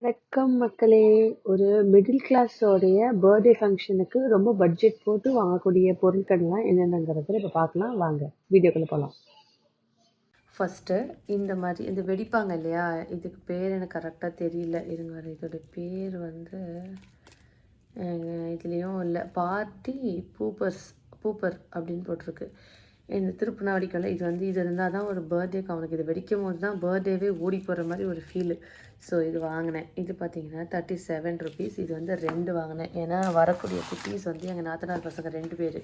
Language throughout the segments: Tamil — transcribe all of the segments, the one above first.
வணக்கம் மக்களே! ஒரு மிடில் கிளாஸோடைய பர்த்டே ஃபங்ஷனுக்கு ரொம்ப பட்ஜெட் போட்டு வாங்கக்கூடிய பொருட்கள்லாம் என்னென்னங்கிறத இப்போ பார்க்கலாம் வாங்க. வீடியோக்குள்ள போலாம். ஃபர்ஸ்ட்டு இந்த வெடிப்பாங்க இல்லையா? இதுக்கு பேர் எனக்கு கரெக்டாக தெரியல. இருங்க வரேன். இதோட பேர் வந்து இதுலேயும் இல்லை. பார்ட்டி பூப்பர் அப்படின்னு போட்டிருக்கு. இந்த திருப்புனா வெடிக்கல. இது இருந்தால் தான் ஒரு பர்த்டேக்கு அவனுக்கு இது வெடிக்கும் போது தான் பர்த்டேவே ஓடி போகிற மாதிரி ஒரு ஃபீலு. ஸோ இது வாங்கினேன். இது பார்த்தீங்கன்னா 37 ருபீஸ். இது வந்து 2 வாங்கினேன். ஏன்னா வரக்கூடிய குட்டீஸ் வந்து எங்கள் நாத்தனார் பசங்க 2 பேர்.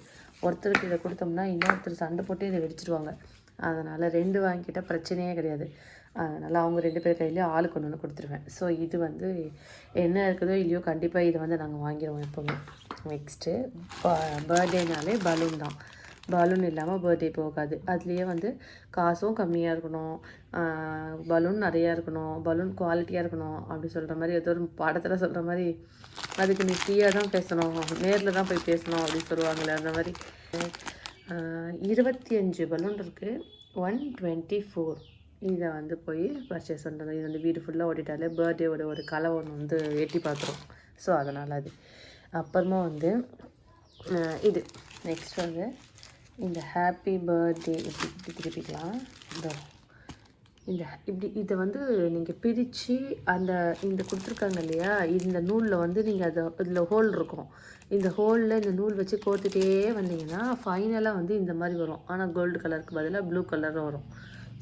ஒருத்தருக்கு இதை கொடுத்தோம்னா இன்னொருத்தர் சண்டை போட்டு இதை வெடிச்சிருவாங்க. அதனால் 2 வாங்கிக்கிட்டால் பிரச்சனையே கிடையாது. அதனால் அவங்க 2 பேர் கையிலையும் ஆளுக்கு ஒன்று கொடுத்துருவேன். ஸோ இது வந்து என்ன இருக்குதோ இல்லையோ கண்டிப்பாக இதை வந்து நாங்கள் வாங்கிடுவோம் எப்போவுமே. நெக்ஸ்ட்டு பர்த்டேனாலே பலூன் தான். பலூன் இல்லாமல் பர்த்டே போகாது. அதுலேயே வந்து காசும் கம்மியாக இருக்கணும், பலூன் நிறையா இருக்கணும், பலூன் குவாலிட்டியாக இருக்கணும் அப்படி சொல்கிற மாதிரி ஏதோ ஒரு படத்தில் சொல்கிற மாதிரி அதுக்கு நீ ஃப்ரீயாக தான் பேசணும், நேரில் தான் போய் பேசணும் அப்படின்னு சொல்லுவாங்களே அந்த மாதிரி 25 பலூன் இருக்குது. 124 இதை வந்து போய் பர்ச்சேஸ் பண்ணுறது. இது வந்து வீடு ஃபுல்லாக ஓடிட்டாலே பர்த்டேவோட ஒரு கலை ஒன்று வந்து எட்டி பார்த்துரும். ஸோ அதனால் அது அப்புறமா வந்து இது நெக்ஸ்ட் வந்து இந்த ஹாப்பி பர்த்டே இப்படி திருப்பிக்கலாம். இதை வந்து நீங்கள் பிரித்து இந்த கொடுத்துருக்காங்க இல்லையா, இந்த நூலில் வந்து நீங்கள் இதில் ஹோல் இருக்கும். இந்த ஹோலில் இந்த நூல் வச்சு கோர்த்துட்டே வந்தீங்கன்னா ஃபைனலாக வந்து இந்த மாதிரி வரும். ஆனால் கோல்டு கலருக்கு பதிலாக ப்ளூ கலரும் வரும்.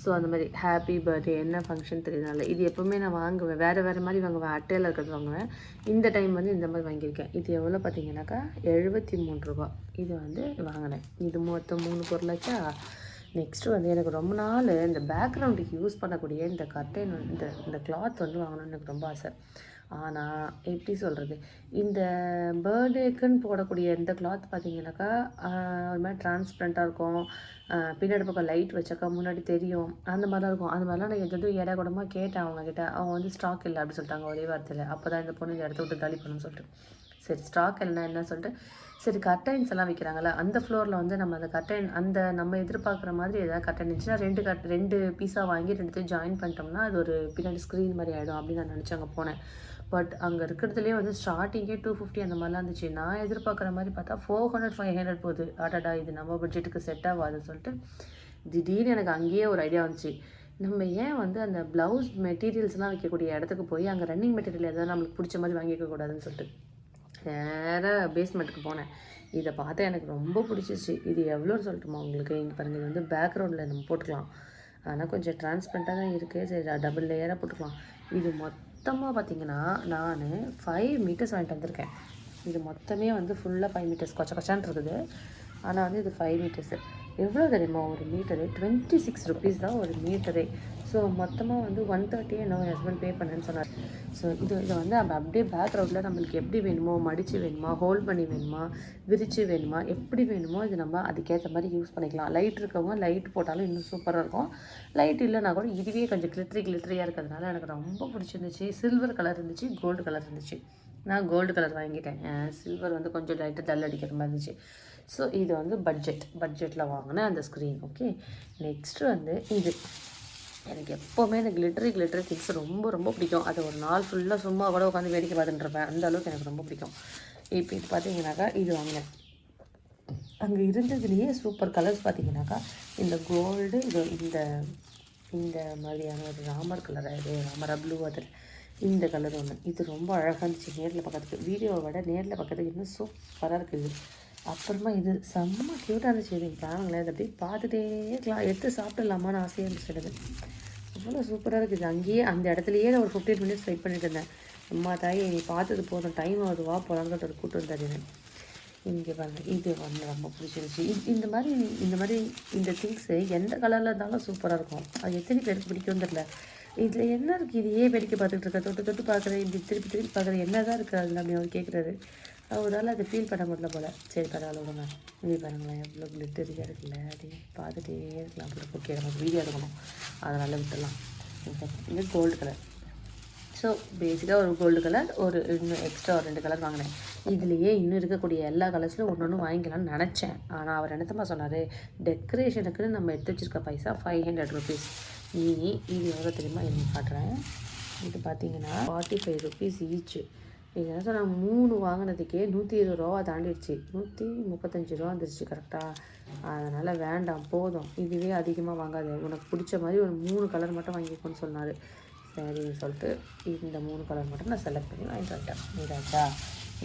ஸோ அந்த மாதிரி ஹாப்பி பர்த்டே என்ன ஃபங்க்ஷன் தெரியுதுனால இது எப்போவுமே நான் வாங்குவேன். வேறு மாதிரி வாங்குவேன். அட்டையில் இருக்கிறது வாங்குவேன். இந்த டைம் வந்து இந்த மாதிரி வாங்கியிருக்கேன். இது எவ்வளோ பார்த்தீங்கன்னாக்கா 73 ரூபா. இது வந்து வாங்கினேன். இது மொத்தம் 3 பொருளாச்சா. நெக்ஸ்ட்டு வந்து எனக்கு ரொம்ப நாள் இந்த பேக்ரவுண்டுக்கு யூஸ் பண்ணக்கூடிய இந்த கர்டைன் இந்த கிளாத் வந்து வாங்கணும்னு எனக்கு ரொம்ப ஆசை. ஆனால் எப்படி சொல்கிறது, இந்த பர்த்டேக்குன்னு போடக்கூடிய இந்த கிளாத் பார்த்தீங்கன்னாக்கா ஒரு மாதிரி டிரான்ஸ்பரண்ட்டாக இருக்கும். பின்னாடி பக்கம் லைட் வச்சாக்கா முன்னாடி தெரியும். அந்த மாதிரிலாம் இருக்கும். அந்த மாதிரிலாம் நான் எதுவும் இட கூடமாக கேட்டேன் அவங்கக்கிட்ட. அவங்க வந்து ஸ்டாக் இல்லை அப்படி சொல்லிட்டாங்க ஒரே வார்த்தையில். அப்போ தான் இந்த பொண்ணு இந்த இடத்த விட்டு காலி பண்ணணும்னு சொல்லிட்டு, சரி ஸ்டாக் இல்லைன்னா என்ன சொல்லிட்டு, சரி கர்டைன்ஸ் எல்லாம் வைக்கிறாங்கல்ல அந்த ஃப்ளோரில் வந்து நம்ம அந்த கர்டைன் நம்ம எதிர்பார்க்குற மாதிரி ஏதாவது கர்டைன் இருந்துச்சுன்னா 2 பீஸாக வாங்கி 2த்தையும் ஜாயின் பண்ணிட்டோம்னா அது ஒரு பின்னாடி ஸ்க்ரீன் மாதிரி ஆகிடும் அப்படின்னு நான் நினச்சி அங்கே போனேன். பட் அங்கே இருக்கிறதுலேயே வந்து ஸ்டார்டிங்கே 250 அந்த மாதிரிலாம் இருந்துச்சு. நான் எதிர்பார்க்குற மாதிரி பார்த்தா 400 500 போகுது. ஆடாடா இது நம்ம பட்ஜெட்டுக்கு செட் ஆகாதுன்னு சொல்லிட்டு திடீர்னு எனக்கு அங்கேயே ஒரு ஐடியா வந்துச்சு. நம்ம ஏன் வந்து அந்த ப்ளவுஸ் மெட்டீரியல்ஸ்லாம் வைக்கக்கூடிய இடத்துக்கு போய் அங்கே ரன்னிங் மெட்டீரியல் எதாவது நம்மளுக்கு பிடிச்ச மாதிரி வாங்கிக்கக்கூடாதுன்னு சொல்லிட்டு நேராக பேஸ்மெண்ட்டுக்கு போனேன். இதை பார்த்தா எனக்கு ரொம்ப பிடிச்சிச்சு. இது எவ்வளோன்னு சொல்லட்டுமா உங்களுக்கு? இங்கே பாருங்கள், இது வந்து பேக்ரவுண்டில் நம்ம போட்டுக்கலாம். ஆனால் கொஞ்சம் டிரான்ஸ்பரண்ட்டாக தான் இருக்குது. சரி டபுள் லேயராக போட்டுக்கலாம். இது மொத்தமாக பார்த்திங்கன்னா நான் 5 மீட்டர்ஸ் வாங்கிட்டு வந்திருக்கேன். இது மொத்தமே வந்து ஃபுல்லாக 5 மீட்டர்ஸ் கொச்சான் இருக்குது. ஆனால் வந்து இது 5 மீட்டர்ஸு. எவ்வளோ தெரியுமா ஒரு மீட்டரு? 26 ருபீஸ் தான் ஒரு மீட்டரே. ஸோ மொத்தமாக வந்து 130 என்னோ ஹஸ்பண்ட் பே பண்ணேன்னு சொன்னார். ஸோ இதை வந்து நம்ம அப்படியே பேக்ரவுண்டில் நம்மளுக்கு எப்படி வேணுமோ, மடித்து வேணுமா, ஹோல்ட் பண்ணி வேணுமா, விரித்து வேணுமா, எப்படி வேணுமோ இது நம்ம அதுக்கேற்ற மாதிரி யூஸ் பண்ணிக்கலாம். லைட் இருக்கவங்க லைட் போட்டாலும் இன்னும் சூப்பராக இருக்கும். லைட் இல்லைனா கூட இதுவே கொஞ்சம் கிளிட்டரியாக இருக்கிறதுனால எனக்கு ரொம்ப பிடிச்சிருந்துச்சு. சில்வர் கலர் இருந்துச்சு, கோல்டு கலர் இருந்துச்சு. நான் கோல்டு கலர் வாங்கிட்டேன். சில்வர் வந்து கொஞ்சம் லைட்டாக டல் அடிக்கிற மாதிரி இருந்துச்சு. ஸோ இது வந்து பட்ஜெட்டில் வாங்கினேன் அந்த ஸ்க்ரீன். ஓகே, நெக்ஸ்ட்டு வந்து இது எனக்கு எப்போவுமே இந்த கிளிட்டரி திங்ஸ் ரொம்ப பிடிக்கும். அது ஒரு நாள் ஃபுல்லாக சும்மா கூட உட்காந்து வேடிக்கை பார்த்துட்டுருப்பேன். அந்த அளவுக்கு எனக்கு ரொம்ப பிடிக்கும். இப்போ இது பார்த்தீங்கன்னாக்கா இது வாங்கினேன். அங்கே இருந்ததுலேயே சூப்பர் கலர்ஸ் பார்த்தீங்கன்னாக்கா இந்த கோல்டு, இந்த மாதிரியான ஒரு ராமர் கலராக இது ராமரா ப்ளூ அதில் இந்த கலர் ஒன்று. இது ரொம்ப அழகாக இருந்துச்சு நேரில் பார்க்கறதுக்கு. வீடியோவை விட நேரில் பார்க்கறதுக்கு இன்னும் சூப்பராக இருக்குது. அப்புறமா இது செம்ம க்யூட்டாக இருந்துச்சு. இது பாருங்களேன், அதை அப்படியே பார்த்துட்டே இருக்கலாம், எடுத்து சாப்பிட்டுலாமான்னு ஆசையாக இருந்துச்சு எனக்கு. அவ்வளோ சூப்பராக இருக்குது. அங்கேயே அந்த இடத்துலையே நான் ஒரு 15 மினிட்ஸ் வெயிட் பண்ணிட்டு இருந்தேன். அம்மா தாயே நீ பார்த்தது போதும், டைம் ஆகுது வா போகலான்னு ஒரு கூட்டு வந்தாரு. இங்கே பாருங்கள், இது வந்து ரொம்ப பிடிச்சிருந்துச்சு. இந்த மாதிரி இந்த திங்ஸு எந்த கலரில் இருந்தாலும் சூப்பராக இருக்கும். அது எத்தனை பேருக்கு பிடிக்கும் தெரியல. இதில் என்ன இருக்குது, இது ஏன் வேடிக்கை பார்த்துட்டு இருக்க, தொட்டு பார்க்குறேன், இப்படி திருப்பி பார்க்குறேன், என்ன தான் இருக்குது அதில் அப்படி அவர் கேட்குறாரு. அவரால் அதை ஃபீல் பண்ண முடியல போல். சரி பரவாயில்ல விடுங்க. இது பாருங்களேன் எவ்வளோ கிளிட்டரியாக இருக்குல்ல, அப்படியே பார்த்துட்டே இருக்கலாம். அப்படி ஓகே நமக்கு வீடியோ எடுக்கணும், அதனால் விட்டுடலாம். இது கோல்டு கலர். ஸோ பேசிக்காக ஒரு கோல்டு கலர், இன்னும் எக்ஸ்ட்ரா ஒரு 2 கலர் வாங்கினேன். இதுலேயே இன்னும் இருக்கக்கூடிய எல்லா கலர்ஸ்லையும் ஒன்று வாங்கிக்கலாம்னு நினச்சேன். ஆனால் அவர் என்னத்தம்மா சொன்னார், டெக்கரேஷனுக்குன்னு நம்ம எடுத்து வச்சுருக்க பைசா 500 ருபீஸ். இது எவ்வளோ தெரியுமா, என்ன காட்டுறேன். இது பார்த்தீங்கன்னா 45 ருபீஸ் ஈச்சு. இது என்ன சொன்னால் 3 வாங்கினதுக்கே 120 ரூபா தாண்டிடுச்சு. 135 ரூபா வந்துருச்சு கரெக்டாக. அதனால் வேண்டாம் போதும், இதுவே அதிகமாக வாங்காது, உனக்கு பிடிச்ச மாதிரி ஒரு 3 கலர் மட்டும் வாங்கிக்கோன்னு சொன்னார். சரின்னு சொல்லிட்டு இந்த 3 கலர் மட்டும் நான் செலக்ட் பண்ணி வாங்கிட்டு வந்துட்டேன். இதாச்சா.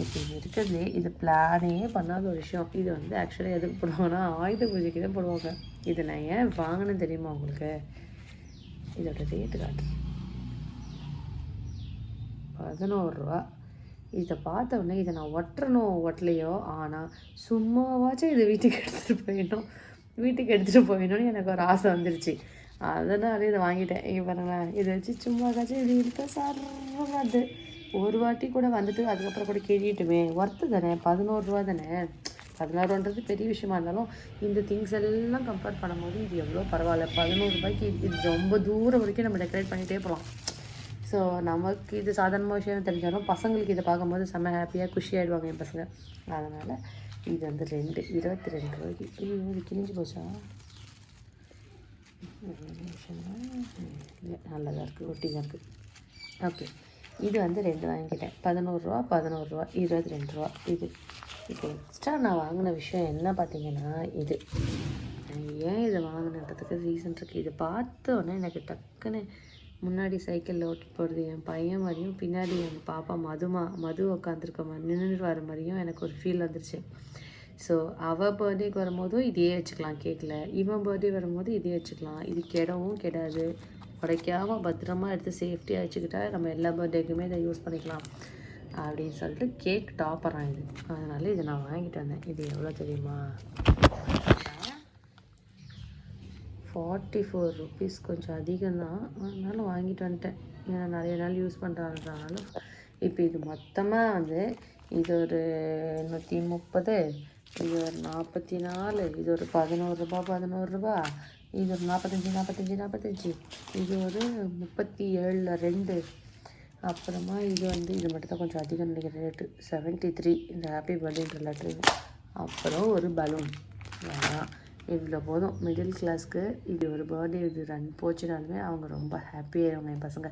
இப்போ இது இருக்கிறது இது பிளானே பண்ணாத ஒரு விஷயம். இது வந்து ஆக்சுவலாக எதுக்கு போடுவாங்கன்னா ஆயுத பூஜைக்கு தான் போடுவாங்க. இது நான் ஏன் வாங்கினேன்னு தெரியுமா உங்களுக்கு? இதோட ரேட்டு காட்டுறேன், 11 ரூபா. இதை பார்த்த உடனே இதை நான் ஒட்டலையோ, ஆனால் சும்மாவாச்சும் இதை வீட்டுக்கு எடுத்துகிட்டு போயிடணும்னு எனக்கு ஒரு ஆசை வந்துருச்சு. அதனால இதை வாங்கிட்டேன். இங்கே பாருங்களேன், இதை வச்சு சும்மாக்காச்சும் இது இழுக்க சார்றது ஒரு வாட்டி கூட வந்துட்டு அதுக்கப்புறம் கூட கிழிட்டுமே. ஒர்த்து தானே, 11 ரூபா தானே. 16 ரூபான்றது பெரிய விஷயமா இருந்தாலும் இந்த திங்ஸ் எல்லாம் கம்பேர் பண்ணும்போது இது எவ்வளோ பரவாயில்ல. 11 ரூபாய்க்கு இது ரொம்ப தூரம் வரைக்கும் நம்ம டெக்கரேட் பண்ணிகிட்டே போகலாம். ஸோ நமக்கு இது சாதாரணமாக விஷயம் தெரிஞ்சாலும் பசங்களுக்கு இதை பார்க்கும்போது செம்ம ஹாப்பியாக குஷியாகிடுவாங்க என் பசங்க. அதனால் இது வந்து 22 ரூபாய்க்கு. இது கிழிஞ்சு போச்சா? இல்லை, நல்லா தான் இருக்குது, ஒட்டி தான் இருக்குது. ஓகே, இது வந்து 2 வாங்கிக்கிட்டேன். 11 ரூபா 22 ரூபா. இது இப்போ எக்ஸ்ட்ரா நான் வாங்கின விஷயம் என்ன பார்த்தீங்கன்னா, இது ஏன் இதை வாங்கினன்றதுக்கு ரீசன் இருக்குது. இதை பார்த்தோன்னே எனக்கு டக்குன்னு முன்னாடி சைக்கிளில் ஓட்டிட்டு போகிறது என் பையன் மாதிரியும், பின்னாடி என் பாப்பா மது உட்காந்துருக்க மாதிரி நின்றுட்டு வர மாதிரியும் எனக்கு ஒரு ஃபீல் வந்துருச்சு. ஸோ அவள் பர்த்டேக்கு வரும்போதும் இதே வச்சுக்கலாம் கேக்கில், இவன் பர்த்டே வரும்போது இதே வச்சுக்கலாம். இது கெடவும் கெடாது, உடைக்காமல் பத்திரமா எடுத்து சேஃப்டியாக வச்சுக்கிட்டா நம்ம எல்லா பர்த்டேக்குமே இதை யூஸ் பண்ணிக்கலாம் அப்படின்னு சொல்லிட்டு கேக் டாப்பரான் இது. அதனால் இதை நான் வாங்கிட்டு வந்தேன். இது எவ்வளோ தெரியுமா? 44 ருபீஸ். கொஞ்சம் அதிகம்தான், அதனால வாங்கிட்டு வந்துட்டேன். ஏன்னா நிறைய நாள் யூஸ் பண்ணுறான்றனால. இப்போ இது மொத்தமாக வந்து இது ஒரு 130, இது ஒரு 44, இது ஒரு 11 ரூபா, இது ஒரு 45, இது ஒரு 37 2. அப்புறமா இது வந்து இது மட்டும் தான் கொஞ்சம் அதிகம் நினைக்கிற ரேட்டு, 73 இந்த ஹாப்பி பர்த்டேன்ற லெட்ரு. அப்புறம் ஒரு பலூன். ஏன்னா இவ்வளோ போதும் மிடில் கிளாஸ்க்கு. இது ஒரு பர்த்டே இது ரன் போச்சுனாலுமே அவங்க ரொம்ப ஹாப்பியாகிடுவாங்க என் பசங்க.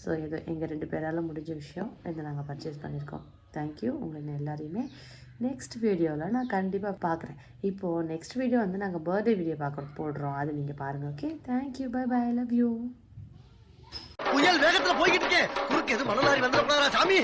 ஸோ இது எங்கள் 2 பேரால் முடிஞ்ச விஷயம். இதை நாங்கள் பர்ச்சேஸ் பண்ணியிருக்கோம். தேங்க்யூ. உங்களை எல்லாரையுமே நெக்ஸ்ட் வீடியோவில் நான் கண்டிப்பாக பார்க்குறேன். இப்போது நெக்ஸ்ட் வீடியோ வந்து நாங்கள் பர்த்டே வீடியோ போடுறோம், அது நீங்கள் பாருங்கள். Okay, thank you, bye bye, love you. புயல் வேகத்துல போய்கிட்டு இருக்கேன், குறுக்கு எது மணலாரி வந்துடக்கூடாதா சாமி?